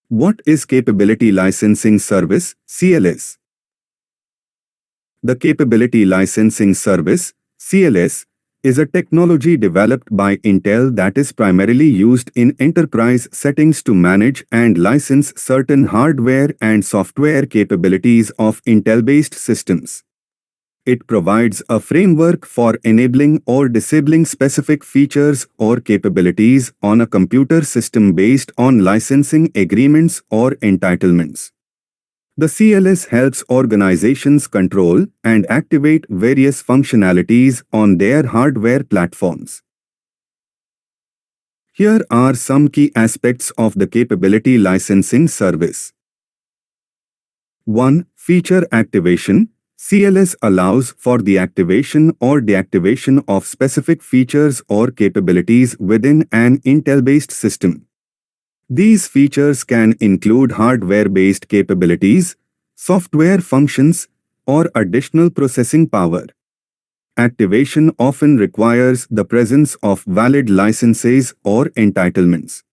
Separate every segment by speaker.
Speaker 1: What is Capability Licensing Service, CLS? The Capability Licensing Service, CLS, is a technology developed by Intel that is primarily used in enterprise settings to manage and license certain hardware and software capabilities of Intel-based systems. It provides a framework for enabling or disabling specific features or capabilities on a computer system based on licensing agreements or entitlements. The CLS helps organizations control and activate various functionalities on their hardware platforms. Here are some key aspects of the Capability Licensing Service. 1. Feature activation. CLS allows for the activation or deactivation of specific features or capabilities within an Intel-based system. These features can include hardware-based capabilities, software functions, or additional processing power. Activation often requires the presence of valid licenses or entitlements.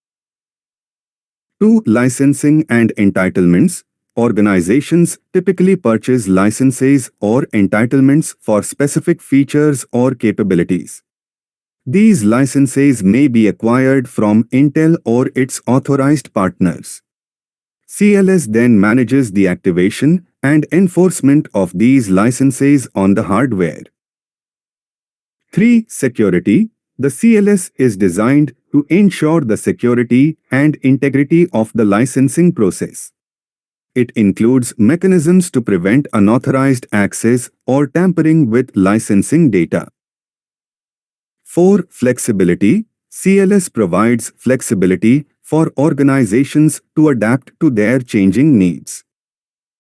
Speaker 1: 2. Licensing and entitlements. Organizations typically purchase licenses or entitlements for specific features or capabilities. These licenses may be acquired from Intel or its authorized partners. CLS then manages the activation and enforcement of these licenses on the hardware. 3. Security. The CLS is designed to ensure the security and integrity of the licensing process. It includes mechanisms to prevent unauthorized access or tampering with licensing data. 4. Flexibility. CLS provides flexibility for organizations to adapt to their changing needs.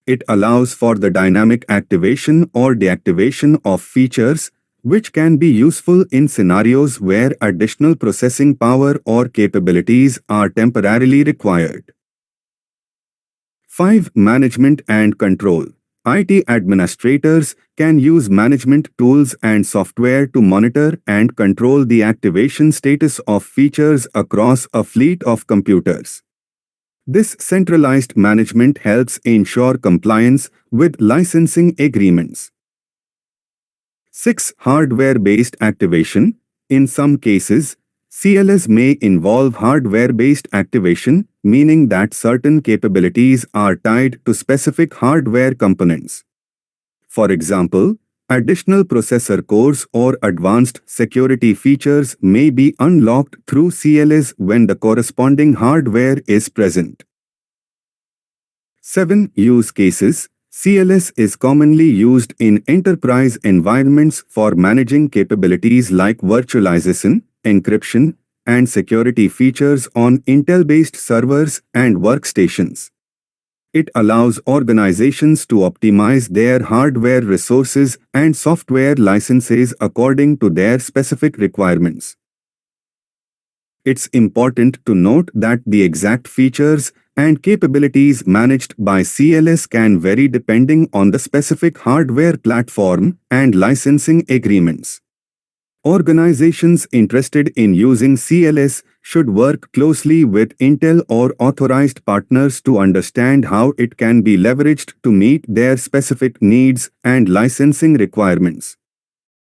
Speaker 1: It allows for the dynamic activation or deactivation of features, which can be useful in scenarios where additional processing power or capabilities are temporarily required. 5. Management and control. IT administrators can use management tools and software to monitor and control the activation status of features across a fleet of computers. This centralized management helps ensure compliance with licensing agreements. 6. Hardware-based activation. In some cases, CLS may involve hardware-based activation, meaning that certain capabilities are tied to specific hardware components. For example, additional processor cores or advanced security features may be unlocked through CLS when the corresponding hardware is present. 7. Use cases. CLS is commonly used in enterprise environments for managing capabilities like virtualization, encryption, and security features on Intel-based servers and workstations. It allows organizations to optimize their hardware resources and software licenses according to their specific requirements. It's important to note that the exact features and capabilities managed by CLS can vary depending on the specific hardware platform and licensing agreements. Organizations interested in using CLS should work closely with Intel or authorized partners to understand how it can be leveraged to meet their specific needs and licensing requirements.